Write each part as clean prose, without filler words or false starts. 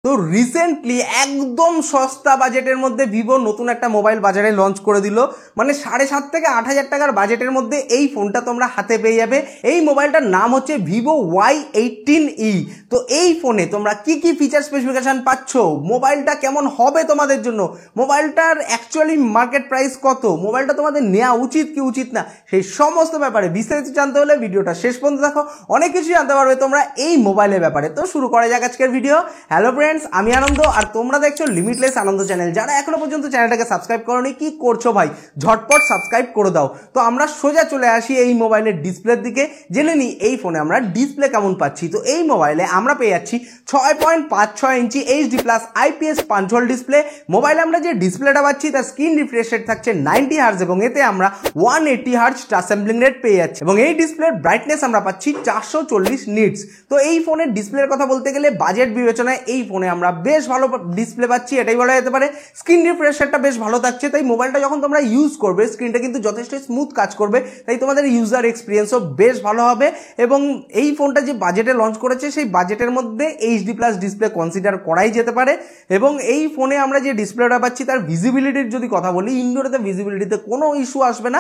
তো রিসেন্টলি একদম সস্তা বাজেটের মধ্যে ভিভো নতুন একটা মোবাইল বাজারে লঞ্চ করে দিল। মানে 7.5 থেকে 8 হাজার টাকার বাজেটের মধ্যে এই ফোনটা তোমরা হাতে পেয়ে যাবে। এই মোবাইলটার নাম হচ্ছে ভিভো Y18e। তো এই ফোনে তোমরা কি কি ফিচার স্পেসিফিকেশন পাচ্ছ, মোবাইলটা কেমন হবে তোমাদের জন্য, মোবাইলটার অ্যাকচুয়ালি মার্কেট প্রাইস কত, মোবাইলটা তোমাদের নেওয়া উচিত কি উচিত না, সেই সমস্ত ব্যাপারে বিস্তারিত জানতে হলে ভিডিওটা শেষ পর্যন্ত দেখো। অনেক কিছু জানতে পারবে তোমরা এই মোবাইলের ব্যাপারে। তো শুরু করা যাক আজকের ভিডিও। হ্যালো ফ্রেন্ডস, আমি আনন্দ আর তোমরা দেখছো লিমিটলেস আনন্দ চ্যানেল। যারা এখনো পর্যন্ত চ্যানেলটাকে সাবস্ক্রাইব করোনি, কি করছো ভাই, ঝটপট সাবস্ক্রাইব করে দাও। তো আমরা সোজা চলে আসি এই মোবাইলের ডিসপ্লের দিকে, জেনে নিই এই ফোনে আমরা ডিসপ্লে কেমন পাচ্ছি। তো এই মোবাইলে আমরা পেয়ে যাচ্ছি 6.56 ইঞ্চি HD প্লাস IPS পাঞ্চহোল ডিসপ্লে। মোবাইলে আমরা যে ডিসপ্লেটা পাচ্ছি তার স্ক্রিন রিফ্রেশ রেট থাকছে 90 হার্জ এবং এতে আমরা 180 হার্জ টাচ স্যাম্পলিং রেট পেয়ে যাচ্ছি এবং এই ডিসপ্লের ব্রাইটনেস আমরা পাচ্ছি 440 নিটস। তো এই ফোনের ডিসপ্লের কথা বলতে গেলে বাজেট বিবেচনায় এই ফোনে আমরা বেশ ভালো ডিসপ্লে পাচ্ছি, এটাই বলা যেতে পারে। স্ক্রিন রিফ্রেশ রেটটা বেশ ভালো থাকছে, তাই মোবাইলটা যখন তোমরা ইউজ করবে স্ক্রিনটা কিন্তু যথেষ্ট স্মুথ কাজ করবে, তাই তোমাদের ইউজার এক্সপিরিয়েন্সও বেশ ভালো হবে। এবং এই ফোনটা যে বাজেটে লঞ্চ করেছে সেই বাজেটের মধ্যে HD প্লাস ডিসপ্লে কনসিডার করাই যেতে পারে। এবং এই ফোনে আমরা যে ডিসপ্লেটা পাচ্ছি তার ভিজিবিলিটির যদি কথা বলি, ইনডোরেতে ভিজিবিলিটিতে কোনো ইস্যু আসবে না,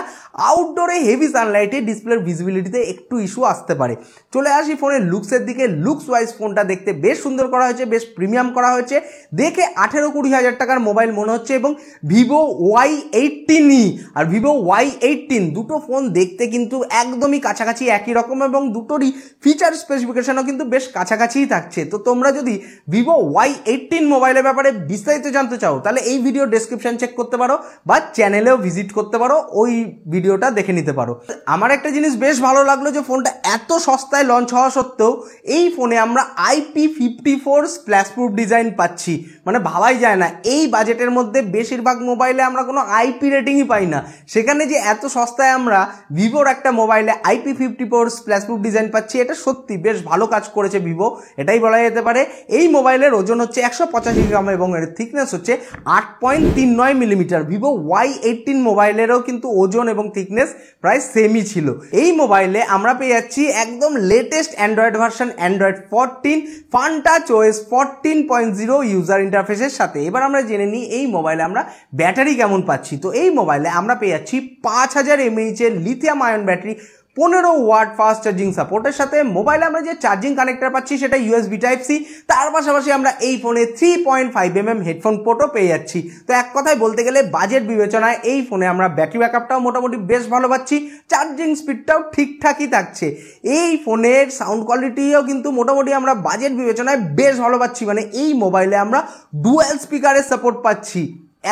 আউটডোরে হেভি সানলাইটে ডিসপ্লের ভিজিবিলিটিতে একটু ইস্যু আসতে পারে। চলে আসি ফোনের লুকসের দিকে। লুকস ওয়াইজ ফোনটা দেখতে বেশ সুন্দর করা হয়েছে, বেশ প্রিমিয়াম করা হয়েছে, দেখে 18-20 হাজার টাকার মোবাইল মনে হচ্ছে। এবং ভিভো Y18e আর ভিভো Y18 দুটো ফোন দেখতে কিন্তু একদমই কাছাকাছি একই রকম এবং দুটোরই ফিচার স্পেসিফিকেশনও কিন্তু বেশ কাছাকাছিই থাকছে। তো তোমরা যদি ভিভো Y18 মোবাইলের ব্যাপারে বিস্তারিত জানতে চাও তাহলে এই ভিডিও ডেসক্রিপশন চেক করতে পারো বা চ্যানেলেও ভিজিট করতে পারো, ওই ভিডিওটা দেখে নিতে পারো। আমার একটা জিনিস বেশ ভালো লাগলো যে ফোনটা এত সস্তায় লঞ্চ হওয়া সত্ত্বেও এই ফোনে আমরা IP54 স্প্ল্যাশ প্রুফ ডিজাইন পাচ্ছি। মানে ভাবাই যায় না এই বাজেটের মধ্যে বেশিরভাগ মোবাইলে আমরা কোনো IP রেটিংই পাই না, সেখানে যে এত সস্তায় আমরা ভিভোর একটা মোবাইলে IP54 স্প্ল্যাশ প্রুফ ডিজাইন পাচ্ছি, এটা সত্যি বেশ ভালো কাজ করেছে ভিভো, এটাই বলা যেতে পারে। এই মোবাইলের ওজন হচ্ছে 185 গ্রাম এবং এর থিকনেস হচ্ছে 8.39 মিলিমিটার। ভিভো Y18 মোবাইলেরও কিন্তু ওজন এবং থিকনেস প্রায় সেমই ছিল। এই মোবাইলে আমরা পেয়ে যাচ্ছি একদম latest Android version Android 14 fun touch OS 14.0 user ইন্টারফেসের সাথে। এবার আমরা জেনে নিই এই মোবাইলে আমরা ব্যাটারি কেমন পাচ্ছি। তো এই মোবাইলে আমরা পেয়ে যাচ্ছি 5000 mAh এর lithium ion battery 15 watt fast charging সাপোর্টের সাথে। মোবাইলে আমরা যে চার্জিং কানেক্টর পাচ্ছি সেটা USB Type-C, তার পাশাপাশি আমরা এই ফোনে 3.5mm হেডফোন পোর্টও পেয়ে যাচ্ছি। তো এক কথায় বলতে গেলে বাজেট বিবেচনায় এই ফোনে আমরা ব্যাটারি ব্যাকআপটাও মোটামুটি বেশ ভালো পাচ্ছি, চার্জিং স্পিডটাও ঠিকঠাকই থাকছে। এই ফোনের সাউন্ড কোয়ালিটিও কিন্তু মোটামুটি আমরা বাজেট বিবেচনায় বেশ ভালো পাচ্ছি। মানে এই মোবাইলে আমরা ডুয়াল স্পিকারের সাপোর্ট পাচ্ছি।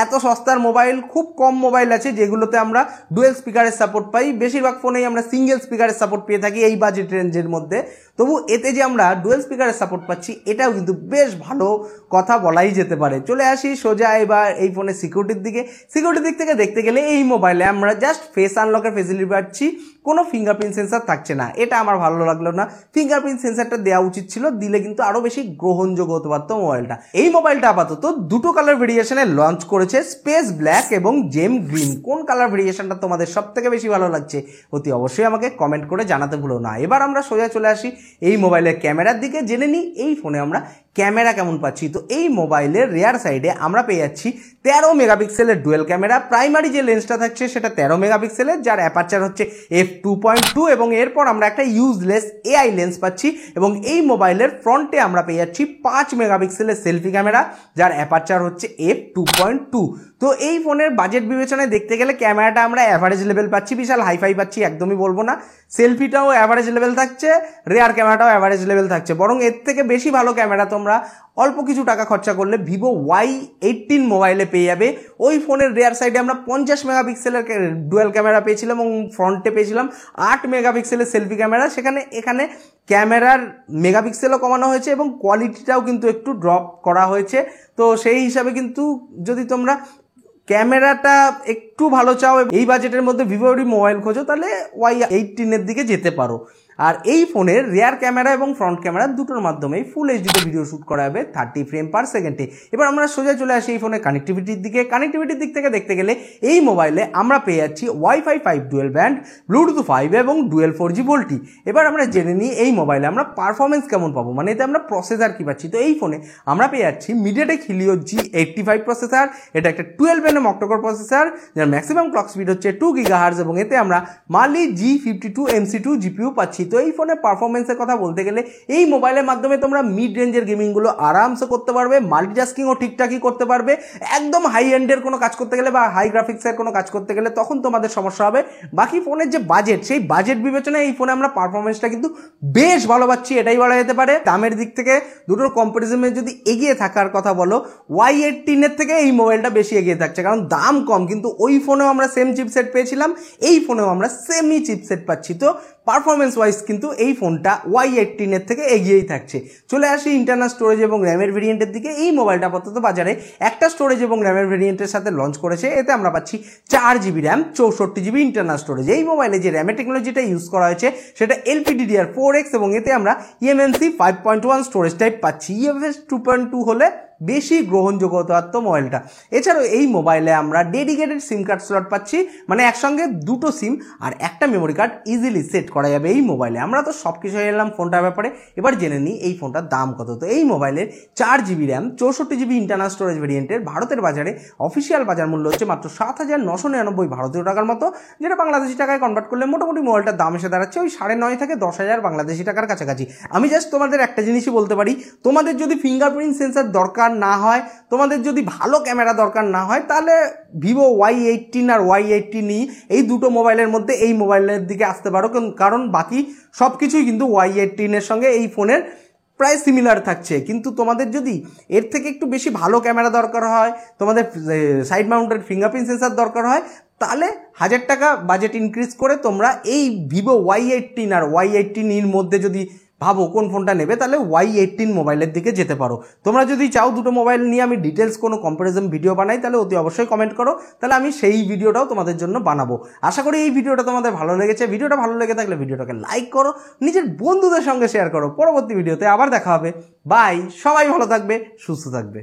এত সস্তার মোবাইল খুব কম মোবাইল আছে যেগুলোতে আমরা ডুয়েল স্পিকারের সাপোর্ট পাই, বেশিরভাগ ফোনেই আমরা সিঙ্গেল স্পিকারের সাপোর্ট পেয়ে থাকি এই বাজেট রেঞ্জের মধ্যে। তবু এতে যে আমরা ডুয়েল স্পিকারের সাপোর্ট পাচ্ছি এটাও কিন্তু বেশ ভালো কথা বলাই যেতে পারে। চলে আসি সোজা এবার এই ফোনের সিকিউরিটির দিকে। সিকিউরিটির দিক থেকে দেখতে গেলে এই মোবাইলে আমরা জাস্ট ফেস আনলকের ফেসিলিটি পাচ্ছি, কোনো ফিঙ্গারপ্রিন্ট সেন্সার থাকছে না, এটা আমার ভালো লাগলো না। ফিঙ্গারপ্রিন্ট সেন্সারটা দেওয়া উচিত ছিল, দিলে কিন্তু আরও বেশি গ্রহণযোগ্য হতে পারতো মোবাইলটা। এই মোবাইলটা আপাতত দুটো কালার ভেরিয়েশনে লঞ্চ করেছে, স্পেস ব্ল্যাক এবং জেম গ্রিন। কোন কালার ভেরিয়েশনটা তোমাদের সব থেকে বেশি ভালো লাগছে অতি অবশ্যই আমাকে কমেন্ট করে জানাতে ভুলো না। এবার আমরা সোজা চলে আসি এই মোবাইলের ক্যামেরার দিকে, জেনে নিই এই ফোনে আমরা ক্যামেরা কেমন পাচ্ছি। তো এই মোবাইলের রেয়ার সাইডে আমরা পেয়ে যাচ্ছি 13 মেগাপিক্সেলের ডুয়েল ক্যামেরা। প্রাইমারি যে লেন্সটা থাকছে সেটা 13 মেগাপিক্সেলের, যার অ্যাপারচার হচ্ছে f2.2 এবং এরপর আমরা একটা ইউজলেস AI লেন্স পাচ্ছি। এবং এই মোবাইলের ফ্রন্টে আমরা পেয়ে যাচ্ছি 5 মেগাপিক্সেলের সেলফি ক্যামেরা, যার অ্যাপারচার হচ্ছে f2.2। তো এই ফোনের বাজেট বিবেচনায় দেখতে গেলে ক্যামেরাটা আমরা অ্যাভারেজ লেভেল পাচ্ছি, বিশাল হাইফাই পাচ্ছি একদমই বলবো না। সেলফিটাও অ্যাভারেজ লেভেল থাকছে, রেয়ার ক্যামেরাটাও অ্যাভারেজ লেভেল থাকছে। বরং এর থেকে বেশি ভালো ক্যামেরা তোমরা অল্প কিছু টাকা খরচা করলে ভিভো Y18 মোবাইলে পেয়ে যাবে। ওই ফোনের রেয়ার সাইডে আমরা 50 মেগাপিক্সেলের ডুয়াল ক্যামেরা পেয়েছিলাম এবং ফ্রন্টে পেয়েছিলাম 8 মেগাপিক্সেলের সেলফি ক্যামেরা। এখানে ক্যামেরার মেগাপিক্সেলও কমানো হয়েছে এবং কোয়ালিটিটাও কিন্তু একটু ড্রপ করা হয়েছে। তো সেই হিসাবে কিন্তু যদি তোমরা ক্যামেরাটা একটু ভালো চাও এই বাজেটের মধ্যে ভিভোরই মোবাইল খোঁজো তাহলে Y18 এর দিকে যেতে পারো। আর এই ফোনের রিয়ার ক্যামেরা এবং ফ্রন্ট ক্যামেরা দুটোর মাধ্যমেই ফুল এইচডিতে ভিডিও শ্যুট করা হবে 30 ফ্রেম পার সেকেন্ডে। এবার আমরা সোজা চলে আসি এই ফোনের কানেক্টিভিটির দিকে। কানেক্টিভিটির দিক থেকে দেখতে গেলে এই মোবাইলে আমরা পেয়ে যাচ্ছি ওয়াইফাই 5 ডুয়েল ব্যান্ড, ব্লুটুথ 5 এবং ডুয়েল 4G ভোল্টি। এবার আমরা জেনে নিই এই মোবাইলে আমরা পারফরমেন্স কেমন পাবো, মানে এতে আমরা প্রসেসর কি পাচ্ছি। তো এই ফোনে আমরা পেয়ে যাচ্ছি মিডিয়াটেক হিলিও G85 প্রসেসর। এটা একটা 12nm অক্টোকোর প্রসেসর, যার ম্যাক্সিমাম ক্লক স্পিড হচ্ছে 2 GHz এবং এতে আমরা মালি G52 MC2 GPU পাচ্ছি। তো এই ফোনের পারফরমেন্সের কথা বলতে গেলে এই মোবাইলের মাধ্যমে তোমরা মিড রেঞ্জের গেমিংগুলো আরামসে করতে পারবে, মাল্টিটাস্কিংও ঠিকঠাকই করতে পারবে। একদম হাই এন্ডের কোনো কাজ করতে গেলে বা হাই গ্রাফিক্সের কোনো কাজ করতে গেলে তখন তোমাদের সমস্যা হবে। বাকি ফোনের যে বাজেট, সেই বাজেট বিবেচনায় এই ফোনে আমরা পারফরমেন্সটা কিন্তু বেশ ভালো পাচ্ছি, এটাই বলা যেতে পারে। দামের দিক থেকে দুটোর কম্পারিজনে যদি এগিয়ে থাকার কথা বলো, Y18 এর থেকে এই মোবাইলটা বেশি এগিয়ে থাকছে, কারণ দাম কম, কিন্তু ওই ফোনেও আমরা সেম চিপসেট পেয়েছিলাম, এই ফোনেও আমরা সেমই চিপসেট পাচ্ছি। তো পারফরমেন্স ওয়াইজ কিন্তু এই ফোনটা Y18 এর থেকে এগিয়েই থাকছে। চলে আসি ইন্টারনাল স্টোরেজ এবং র্যামের ভেরিয়েন্টের দিকে। এই মোবাইলটা আপাতত বাজারে একটা স্টোরেজ এবং র্যামের ভেরিয়েন্টের সাথে লঞ্চ করেছে। এতে আমরা পাচ্ছি 4GB RAM, 64GB internal storage. এই মোবাইলে যে র্যামের টেকনোলজিটা ইউজ করা হয়েছে সেটা LPDDR4X এবং এতে আমরা eMMC 5.1 স্টোরেজ টাইপ পাচ্ছি। UFS 2.2 হলে বেশি গ্রহণযোগ্য মোবাইলটা। এছাড়াও এই মোবাইলে আমরা ডেডিকেটেড সিম কার্ড স্লট পাচ্ছি, মানে একসঙ্গে দুটো সিম আর একটা মেমোরি কার্ড ইজিলি সেট করা যাবে এই মোবাইলে। আমরা তো সব কিছু এলাম ফোনটার ব্যাপারে, এবার জেনে নিই এই ফোনটার দাম কত। তো এই মোবাইলের 4GB RAM, 64GB internal storage ভেরিয়েন্টের ভারতের বাজারে অফিসিয়াল বাজার মূল্য হচ্ছে মাত্র 7,999 ভারতীয় টাকার মতো, যেটা বাংলাদেশি টাকায় কনভার্ট করলে মোটামুটি মোবাইলটার দাম এসে দাঁড়াচ্ছে ওই 9.5 থেকে 10,000 বাংলাদেশি টাকার কাছাকাছি। আমি জাস্ট তোমাদের একটা জিনিসই বলতে পারি, তোমাদের যদি ফিঙ্গারপ্রিন্ট সেন্সার দরকার না হয়, তোমাদের যদি ভালো ক্যামেরা দরকার না হয়, তাহলে ভিভো Y18 আর Y18E এই দুটো মোবাইলের মধ্যে এই মোবাইলের দিকে আসতে পারো, কারণ বাকি সব কিছুই কিন্তু Y18 এর সঙ্গে এই ফোনের প্রায় সিমিলার থাকছে। কিন্তু তোমাদের যদি এর থেকে একটু বেশি ভালো ক্যামেরা দরকার হয়, তোমাদের সাইড মাউন্টেড ফিঙ্গারপ্রিন্ট সেন্সার দরকার হয়, তাহলে 1000 টাকা বাজেট ইনক্রিজ করে তোমরা এই ভিভো Y18 আর Y18এর মধ্যে যদি ভাবো কোন ফোনটা নেবে, তাহলে Y18 মোবাইলের দিকে যেতে পারো। তোমরা যদি চাও দুটো মোবাইল নিয়ে আমি ডিটেলস কোনো কম্পারিজন ভিডিও বানাই, তাহলে অতি অবশ্যই কমেন্ট করো, তাহলে আমি সেই ভিডিওটাও তোমাদের জন্য বানাবো। আশা করি এই ভিডিওটা তোমাদের ভালো লেগেছে। ভিডিওটা ভালো লেগে থাকলে ভিডিওটাকে লাইক করো, নিজের বন্ধুদের সঙ্গে শেয়ার করো। পরবর্তী ভিডিওতে আবার দেখা হবে। বাই, সবাই ভালো থাকবে, সুস্থ থাকবে।